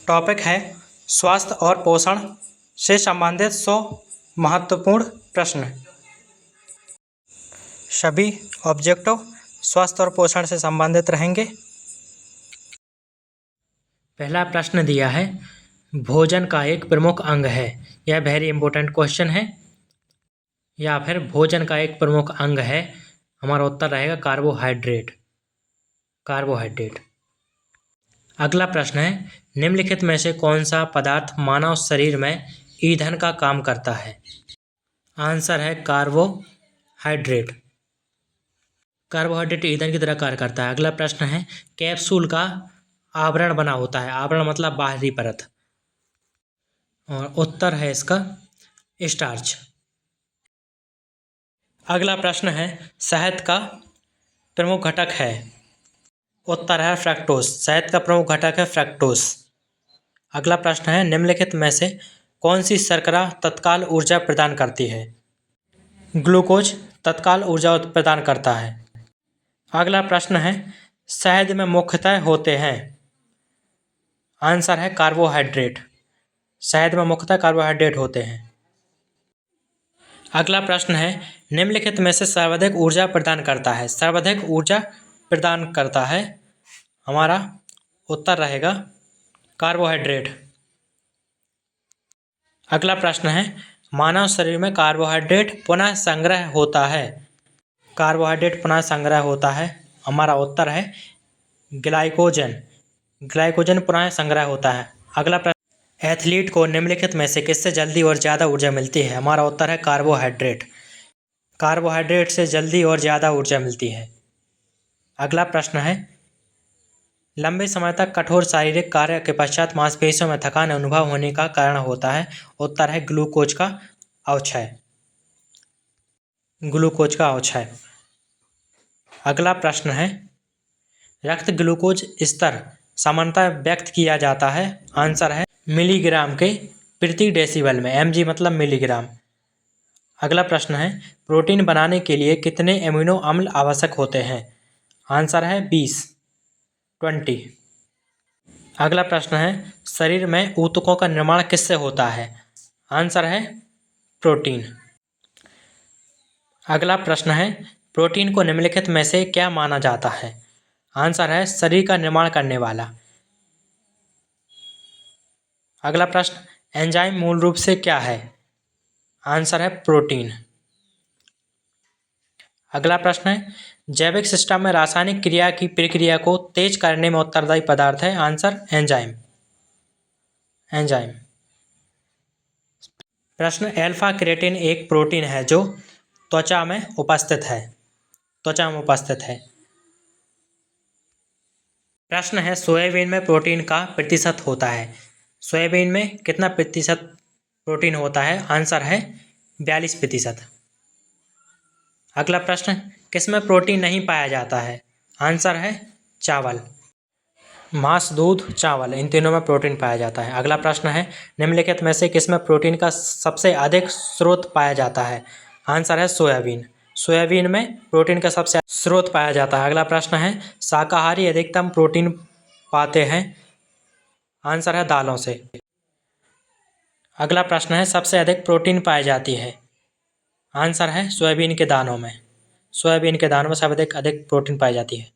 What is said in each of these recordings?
Topic है स्वास्थ्य और पोषण से संबंधित 100 महत्वपूर्ण प्रश्न। सभी ऑब्जेक्टिव स्वास्थ्य और पोषण से संबंधित रहेंगे। पहला प्रश्न दिया है, भोजन का एक प्रमुख अंग है। यह वेरी इंपॉर्टेंट क्वेश्चन है। या फिर भोजन का एक प्रमुख अंग है, हमारा उत्तर रहेगा कार्बोहाइड्रेट। कार्बोहाइड्रेट। अगला प्रश्न है, निम्नलिखित में से कौन सा पदार्थ मानव शरीर में ईंधन का काम करता है? आंसर है कार्बोहाइड्रेट। कार्बोहाइड्रेट ईंधन की तरह कार्य करता है। अगला प्रश्न है, कैप्सूल का आवरण बना होता है। आवरण मतलब बाहरी परत। और उत्तर है इसका स्टार्च। अगला प्रश्न है, शहद का प्रमुख घटक है। उत्तर है फ्रक्टोज। शहद का प्रमुख घटक है फ्रक्टोज। अगला प्रश्न है, निम्नलिखित में से कौन सी शर्करा तत्काल ऊर्जा प्रदान करती है? ग्लूकोज तत्काल ऊर्जा प्रदान करता है। अगला प्रश्न है, शहद में मुख्यतः होते हैं। आंसर है कार्बोहाइड्रेट। शहद में मुख्यतः कार्बोहाइड्रेट होते हैं। अगला प्रश्न है, निम्नलिखित में से सर्वाधिक ऊर्जा प्रदान करता है। सर्वाधिक ऊर्जा प्रदान करता है, हमारा उत्तर रहेगा कार्बोहाइड्रेट। अगला प्रश्न है, मानव शरीर में कार्बोहाइड्रेट पुनः संग्रह होता है। कार्बोहाइड्रेट पुनः संग्रह होता है, हमारा उत्तर है ग्लाइकोजन। ग्लाइकोजन पुनः संग्रह होता है। अगला प्रश्न, एथलीट को निम्नलिखित में से किससे जल्दी और ज़्यादा ऊर्जा मिलती है? हमारा उत्तर है कार्बोहाइड्रेट। कार्बोहाइड्रेट से जल्दी और ज़्यादा ऊर्जा मिलती है। अगला प्रश्न है, लंबे समय तक कठोर शारीरिक कार्य के पश्चात मांसपेशियों में थकान अनुभव होने का कारण होता है। उत्तर है ग्लूकोज का अवक्षय। ग्लूकोज का अवक्षय। अगला प्रश्न है, रक्त ग्लूकोज स्तर सामान्यतः व्यक्त किया जाता है। आंसर है मिलीग्राम के प्रति डेसिबल में। mg मतलब मिलीग्राम। अगला प्रश्न है, प्रोटीन बनाने के लिए कितने एमिनो अम्ल आवश्यक होते हैं? आंसर है 20। अगला प्रश्न है, शरीर में ऊतकों का निर्माण किससे होता है? आंसर है प्रोटीन। अगला प्रश्न है, प्रोटीन को निम्नलिखित में से क्या माना जाता है? आंसर है शरीर का निर्माण करने वाला। अगला प्रश्न, एंजाइम मूल रूप से क्या है? आंसर है प्रोटीन। अगला प्रश्न है, जैविक सिस्टम में रासायनिक क्रिया की प्रक्रिया को तेज करने में उत्तरदायी पदार्थ है। Answer enzyme. एंजाइम। प्रश्न, अल्फा केराटिन एक प्रोटीन है जो त्वचा में उपस्थित है। त्वचा में उपस्थित है। प्रश्न है, सोयाबीन में प्रोटीन का प्रतिशत होता है। सोयाबीन में कितना प्रतिशत प्रोटीन होता है? आंसर है 42%। अगला प्रश्न, किसमें प्रोटीन नहीं पाया जाता है? आंसर है चावल। मांस, दूध, चावल, इन तीनों में प्रोटीन पाया जाता है। अगला प्रश्न है, निम्नलिखित में से किसमें प्रोटीन का सबसे अधिक स्रोत पाया जाता है? आंसर है सोयाबीन। सोयाबीन में प्रोटीन का सबसे स्रोत पाया जाता है। अगला प्रश्न है, शाकाहारी अधिकतम प्रोटीन पाते हैं। आंसर है दालों से। अगला प्रश्न है, सबसे अधिक प्रोटीन पाई जाती है। आंसर है सोयाबीन के दानों में। सोयाबीन के दानों में सबसे अधिक प्रोटीन पाई जाती है।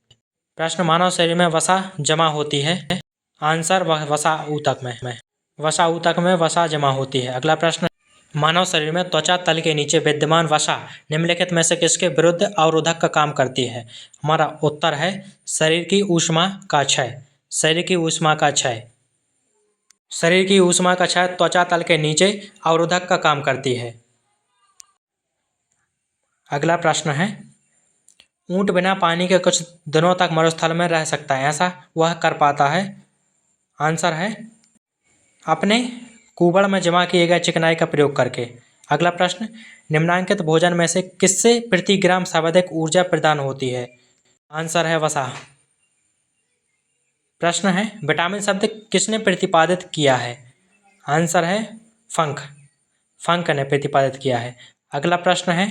प्रश्न, मानव शरीर में वसा जमा होती है। आंसर वसा ऊतक में। वसा ऊतक में वसा जमा होती है। अगला प्रश्न, मानव शरीर में त्वचा तल के नीचे विद्यमान वसा निम्नलिखित में से किसके विरुद्ध अवरोधक का काम करती है? हमारा उत्तर है शरीर की ऊष्मा का क्षय। शरीर की ऊष्मा का क्षय। शरीर की ऊष्मा का क्षय त्वचा तल के नीचे अवरोधक का काम करती है। अगला प्रश्न है, ऊंट बिना पानी के कुछ दिनों तक मरुस्थल में रह सकता है। ऐसा वह कर पाता है। आंसर है अपने कुबड़ में जमा किए गए चिकनाई का प्रयोग करके। अगला प्रश्न, निम्नांकित भोजन में से किससे प्रति ग्राम सर्वाधिक ऊर्जा प्रदान होती है? आंसर है वसा। प्रश्न है, विटामिन शब्द किसने प्रतिपादित किया है? आंसर है फंक। फंक ने प्रतिपादित किया है। अगला प्रश्न है,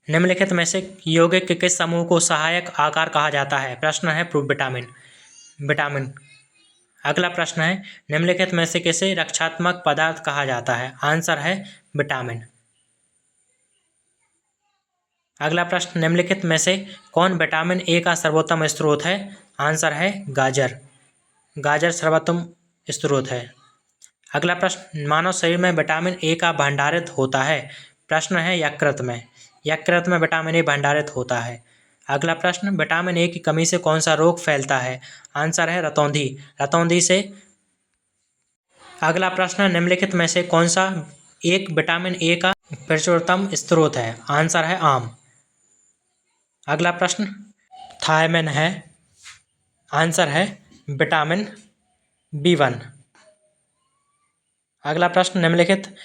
निम्नलिखित में से यौगिक के किस समूह को सहायक आकार कहा जाता है? प्रश्न है विटामिन। विटामिन। अगला प्रश्न है, निम्नलिखित में से किसे रक्षात्मक पदार्थ कहा जाता है? आंसर है विटामिन। अगला प्रश्न, निम्नलिखित में से कौन विटामिन ए का सर्वोत्तम स्रोत है? आंसर है गाजर। गाजर सर्वोत्तम स्रोत है। अगला प्रश्न, मानव शरीर में विटामिन ए का भंडारित होता है? प्रश्न है यकृत में। यकृत में विटामिन ए भंडारित होता है। अगला प्रश्न, विटामिन ए की कमी से कौन सा रोग फैलता है? आंसर है रतौंधी। रतौंधी से। अगला प्रश्न, निम्नलिखित में से कौन सा एक विटामिन ए का प्रचुरतम स्रोत है? आंसर है आम। अगला प्रश्न, थायमिन है। आंसर है विटामिन B1। अगला प्रश्न, निम्नलिखित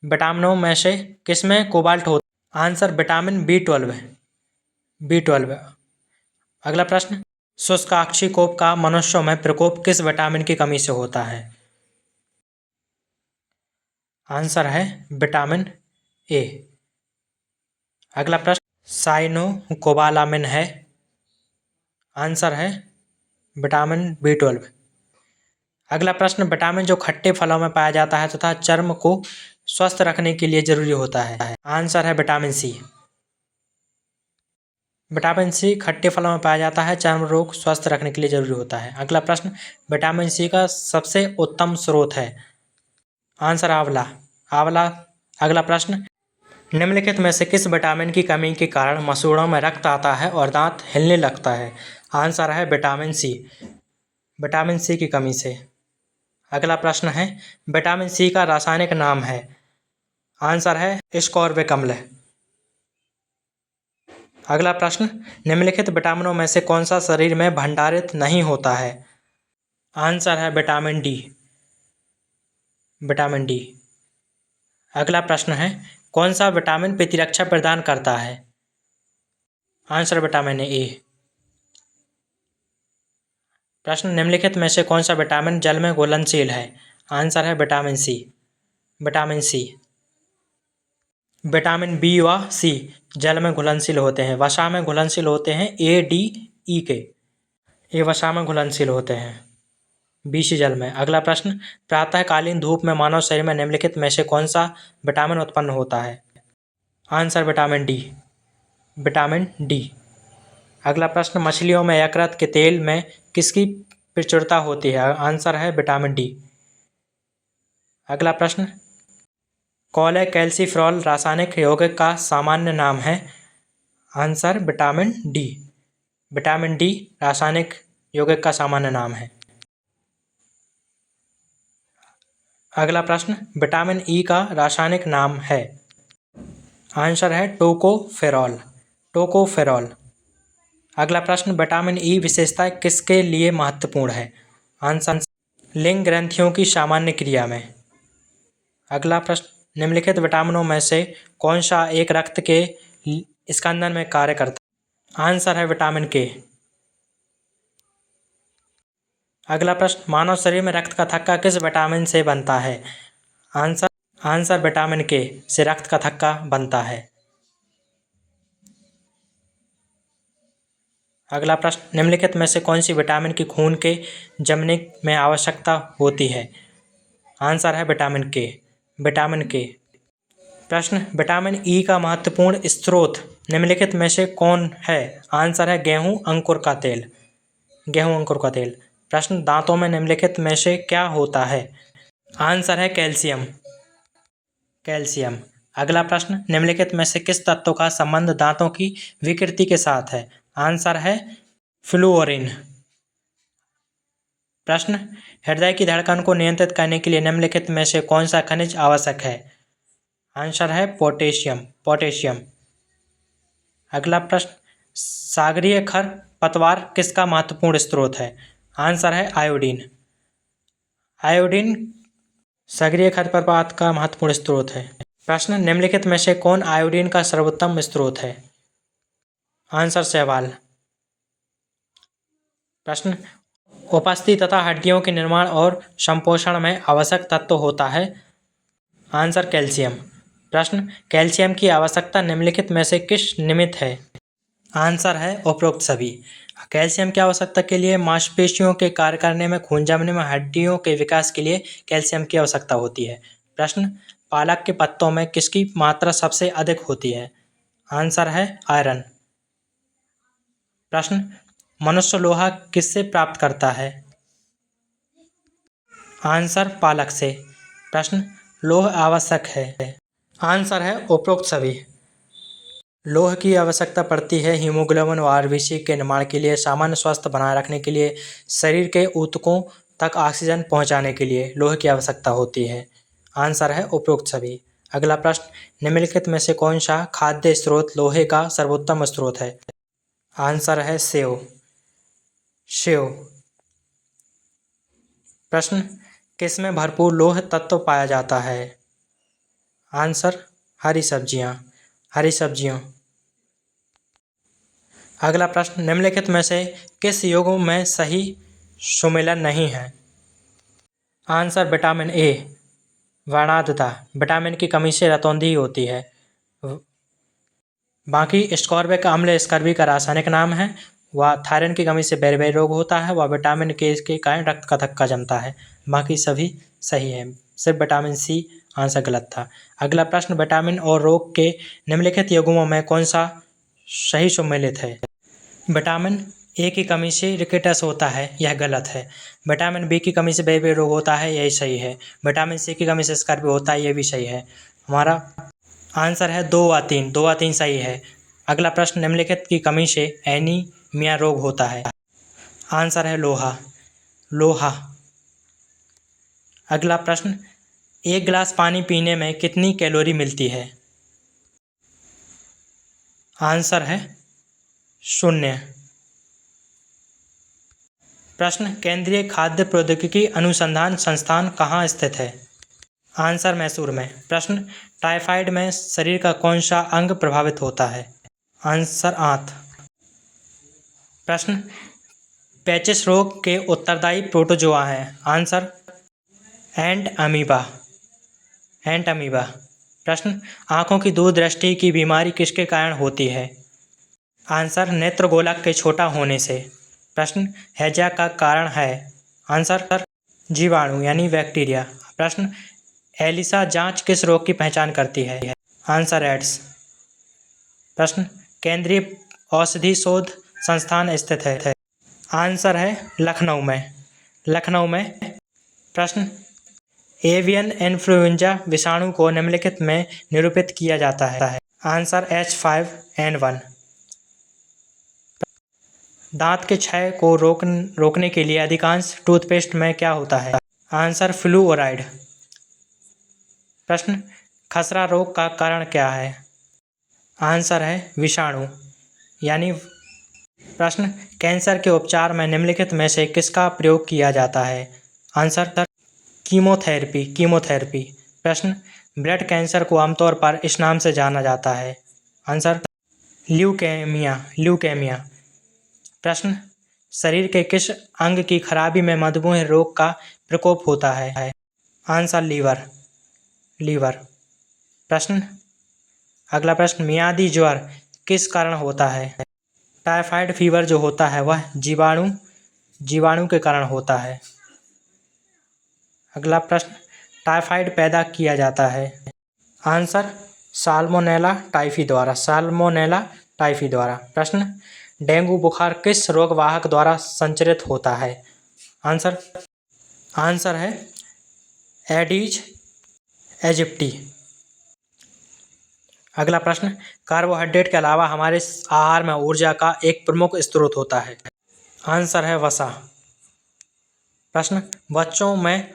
विटामिनों में से किसमें कोबाल्ट होता है? Answer vitamin B12। B12। अगला प्रश्न, शुष्काक्षिकोप का मनुष्यों में प्रकोप किस विटामिन की कमी से होता है? आंसर है विटामिन ए। अगला प्रश्न, साइनोकोबालामिन है। आंसर है विटामिन B12। अगला प्रश्न, विटामिन जो खट्टे फलों में पाया जाता है तथा चर्म को स्वस्थ रखने के लिए जरूरी होता है? आंसर है विटामिन सी। विटामिन सी खट्टे फलों में पाया जाता है, चर्म रोग स्वस्थ रखने के लिए जरूरी होता है। अगला प्रश्न, विटामिन सी का सबसे उत्तम स्रोत है? आंसर आंवला। आंवला। अगला प्रश्न, निम्नलिखित में से किस विटामिन की कमी के कारण मसूड़ों में रक्त आता है और दांत हिलने लगता है? आंसर है विटामिन सी। विटामिन सी की कमी से। अगला प्रश्न है, विटामिन सी का रासायनिक नाम है? आंसर है स्कॉर्बिक अम्ल। अगला प्रश्न, निम्नलिखित विटामिनों में से कौन सा शरीर में भंडारित नहीं होता है? आंसर है विटामिन डी। Vitamin D. अगला प्रश्न है, कौन सा विटामिन प्रतिरक्षा प्रदान करता है? आंसर विटामिन ए। प्रश्न, निम्नलिखित में से कौन सा विटामिन जल में घुलनशील है? आंसर है vitamin C. Vitamin C. Vitamin B व सी जल में घुलनशील होते हैं। वसा में घुलनशील होते हैं ए, डी, ई के। ये वसा में घुलनशील होते हैं, बी सी जल में। अगला प्रश्न, प्रातःकालीन धूप में मानव शरीर में निम्नलिखित में से कौन सा विटामिन उत्पन्न होता है? Answer vitamin D. Vitamin D. अगला प्रश्न, मछलियों में यकृत के तेल में किसकी प्रचुरता होती है? आंसर है विटामिन डी। अगला प्रश्न, कोलेकैल्सिफेरॉल रासायनिक यौगिक का सामान्य नाम है? Answer vitamin D. Vitamin D रासायनिक यौगिक का सामान्य नाम है। अगला प्रश्न, विटामिन ई का रासायनिक नाम है? आंसर है टोकोफेरॉल। टोकोफेरॉल। अगला प्रश्न, विटामिन ई विशेषता किसके लिए महत्वपूर्ण है? आंसर लिंग ग्रंथियों की सामान्य क्रिया में। अगला प्रश्न, निम्नलिखित विटामिनों में से कौन सा एक रक्त के स्कंदन में कार्य करता है? आंसर है विटामिन के। अगला प्रश्न, मानव शरीर में रक्त का थक्का किस विटामिन से बनता है? आंसर विटामिन के से रक्त का थक्का बनता है। अगला प्रश्न, निम्नलिखित में से कौन सी विटामिन की खून के जमने में आवश्यकता होती है? आंसर है विटामिन के। विटामिन के। प्रश्न, विटामिन ई का महत्वपूर्ण स्रोत निम्नलिखित में से कौन है? आंसर है गेहूं अंकुर का तेल। गेहूं अंकुर का तेल। प्रश्न, दांतों में निम्नलिखित में से क्या होता है? आंसर है कैल्शियम। कैल्शियम। अगला प्रश्न, निम्नलिखित में से किस तत्व का संबंध दांतों की विकृति के साथ है? आंसर है फ्लूओरिन। प्रश्न, हृदय की धड़कन को नियंत्रित करने के लिए निम्नलिखित में से कौन सा खनिज आवश्यक है? आंसर है पोटेशियम। पोटेशियम। अगला प्रश्न, सागरीय खरपतवार किसका महत्वपूर्ण स्रोत है? आंसर है आयोडीन। आयोडीन सागरीय खरपतवार का महत्वपूर्ण स्रोत है। प्रश्न, निम्नलिखित में से कौन आयोडीन का सर्वोत्तम स्रोत है? आंसर शैवाल। प्रश्न, उपस्थिति तथा हड्डियों के निर्माण और संपोषण में आवश्यक तत्व होता है? Answer calcium. प्रश्न, कैल्शियम की आवश्यकता निम्नलिखित में से किस निमित्त है? आंसर है उपरोक्त सभी। कैल्शियम की आवश्यकता के लिए मांसपेशियों के कार्य करने में, खून जमने में, हड्डियों के विकास के लिए कैल्शियम की आवश्यकता होती है। प्रश्न, पालक के पत्तों में किसकी मात्रा सबसे अधिक होती है? आंसर है आयरन। प्रश्न, मनुष्य लोहा किससे प्राप्त करता है? आंसर पालक से। प्रश्न, लौह आवश्यक है? आंसर है उपरोक्त सभी। लौह की आवश्यकता पड़ती है हीमोग्लोबिन व आरबीसी के निर्माण के लिए, सामान्य स्वास्थ्य बनाए रखने के लिए, शरीर के ऊतकों तक ऑक्सीजन पहुंचाने के लिए लौह की आवश्यकता होती है। आंसर है उपरोक्त सभी। अगला प्रश्न, निम्नलिखित में से कौन सा खाद्य स्रोत लोहे का सर्वोत्तम स्रोत है? आंसर है सेव। सेव। प्रश्न, किसमें भरपूर लौह तत्व पाया जाता है? आंसर हरी सब्जियां। हरी सब्जियों। अगला प्रश्न, निम्नलिखित में से किस युग्म में सही सुमेलन नहीं है? Answer vitamin A. वर्णांधता, विटामिन की कमी से रतौंधी होती है। बाकी स्कॉर्बिक अम्ल स्कर्वी का रासायनिक नाम है। वह थायराइड की कमी से बेरबेरी रोग होता है। वह विटामिन के कारण रक्त का थक्का जमता है। बाकी सभी सही है, सिर्फ विटामिन सी आंसर गलत था। अगला प्रश्न, विटामिन और रोग के निम्नलिखित युग्मों में कौन सा सही सम्मिलित है? विटामिन ए की कमी से रिकेटस होता है, यह गलत है। विटामिन बी की कमी से बेरबेरी रोग होता है, यही सही है। विटामिन सी की कमी से स्कर्वी होता है, यह भी सही है। हमारा आंसर है 2 व 3। 2 व 3 सही है। अगला प्रश्न, निम्नलिखित की कमी से एनीमिया रोग होता है? आंसर है लोहा। लोहा। अगला प्रश्न, एक गिलास पानी पीने में कितनी कैलोरी मिलती है? आंसर है 0। प्रश्न, केंद्रीय खाद्य प्रौद्योगिकी अनुसंधान संस्थान कहाँ स्थित है? आंसर मैसूर में। प्रश्न, टाइफाइड में शरीर का कौन सा अंग प्रभावित होता है? आंसर आंत। प्रश्न, पेचिश रोग के उत्तरदायी प्रोटोजोआ हैं? आंसर एंट अमीबा। एंट अमीबा। प्रश्न, आंखों की दूरदृष्टि की बीमारी किसके कारण होती है? आंसर नेत्रगोलक के छोटा होने से। प्रश्न, हैजा का कारण है? आंसर जीवाणु यानी बैक्टीरिया। प्रश्न, एलिसा जांच किस रोग की पहचान करती है? Answer AIDS. प्रश्न, केंद्रीय औषधि शोध संस्थान स्थित है? आंसर है लखनऊ में। लखनऊ में। प्रश्न, एवियन इन्फ्लुएंजा विषाणु को निम्नलिखित में निरूपित किया जाता है? Answer H5N1। दांत के क्षय को रोकने के लिए अधिकांश टूथपेस्ट में क्या होता है? आंसर फ्लूओराइड। प्रश्न, खसरा रोग का कारण क्या है? आंसर है विषाणु यानी। प्रश्न, कैंसर के उपचार में निम्नलिखित में से किसका प्रयोग किया जाता है? Answer chemotherapy. कीमोथेरेपी। प्रश्न, ब्लड कैंसर को आमतौर पर इस नाम से जाना जाता है? Answer leukaemia. ल्यूकेमिया। प्रश्न, शरीर के किस अंग की खराबी में मधुमेह रोग का प्रकोप होता है? Answer liver. लीवर। प्रश्न, अगला प्रश्न, मियादी ज्वर किस कारण होता है? टाइफाइड फीवर जो होता है वह जीवाणु के कारण होता है। अगला प्रश्न, टाइफाइड पैदा किया जाता है? आंसर साल्मोनेला टाइफी द्वारा। साल्मोनेला टाइफी द्वारा। प्रश्न, डेंगू बुखार किस रोगवाहक द्वारा संचरित होता है? आंसर है एडीज एजिप्टी। अगला प्रश्न, कार्बोहाइड्रेट के अलावा हमारे आहार में ऊर्जा का एक प्रमुख स्रोत होता है? आंसर है वसा। प्रश्न, बच्चों में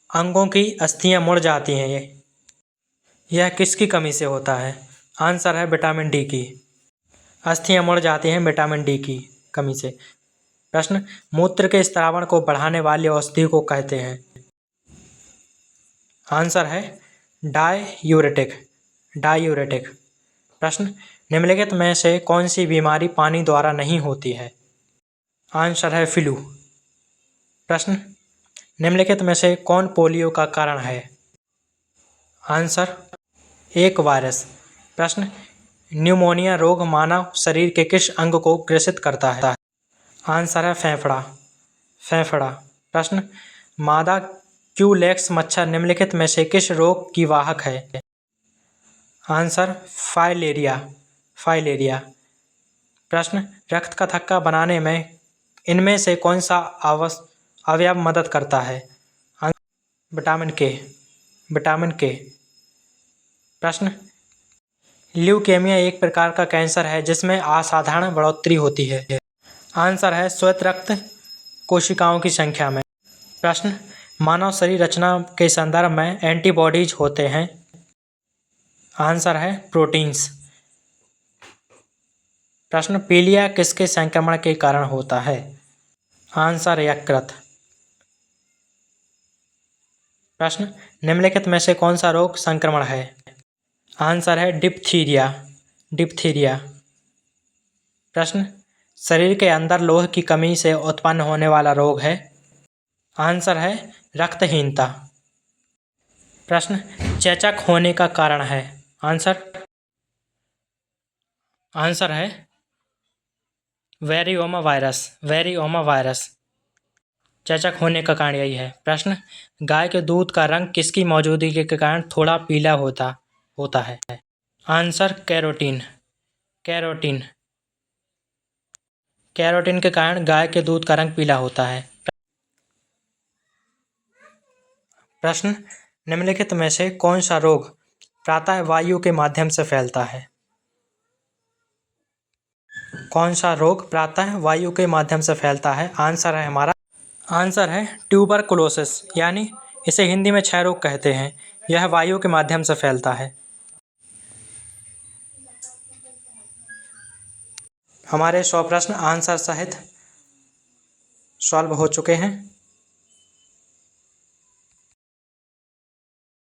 अंगों की अस्थियां मुड़ जाती हैं, यह किसकी कमी से होता है? आंसर है विटामिन डी की। अस्थियां मुड़ जाती हैं विटामिन डी की कमी से। प्रश्न, मूत्र के स्रावन को बढ़ाने वाली औषधि को कहते हैं? आंसर है डाययूरेटिक। डाययूरेटिक। प्रश्न, निम्नलिखित में से कौन सी बीमारी पानी द्वारा नहीं होती है? आंसर है फ्लू। प्रश्न, निम्नलिखित में से कौन पोलियो का कारण है? आंसर एक वायरस। प्रश्न, न्यूमोनिया रोग मानव शरीर के किस अंग को ग्रसित करता है? आंसर है फेफड़ा। फेफड़ा। प्रश्न, मादा क्यूलेक्स मच्छर निम्नलिखित में से किस रोग की वाहक है? Answer filaria. फाइलेरिया। प्रश्न, रक्त का थक्का बनाने में इनमें से कौन सा अवयव मदद करता है? विटामिन के। विटामिन के। प्रश्न, ल्यूकेमिया एक प्रकार का कैंसर है जिसमें असाधारण बढ़ोतरी होती है। आंसर है श्वेत रक्त कोशिकाओं की संख्या में। प्रश्न, मानव शरीर रचना के संदर्भ में एंटीबॉडीज होते हैं। आंसर है प्रोटीन्स। प्रश्न, पीलिया किसके संक्रमण के कारण होता है? आंसर यकृत। प्रश्न, निम्नलिखित में से कौन सा रोग संक्रमण है? आंसर है डिप्थीरिया। डिप्थीरिया। प्रश्न, शरीर के अंदर लौह की कमी से उत्पन्न होने वाला रोग है? आंसर है रक्तहीनता। प्रश्न, चेचक होने का कारण है? आंसर है वेरियोमा वायरस। वेरियोमा वायरस। चेचक होने का कारण यही है। प्रश्न, गाय के दूध का रंग किसकी मौजूदगी के कारण थोड़ा पीला होता है? Answer carotene. कैरोटीन। कैरोटीन के कारण गाय के दूध का रंग पीला होता है। प्रश्न, निम्नलिखित में से कौन सा रोग प्रातः वायु के माध्यम से फैलता है? कौन सा रोग प्रातः वायु के माध्यम से फैलता है? आंसर है ट्यूबरकुलोसिस, यानी इसे हिंदी में क्षय रोग कहते हैं। यह वायु के माध्यम से फैलता है। हमारे 100 प्रश्न आंसर सहित सॉल्व हो चुके हैं।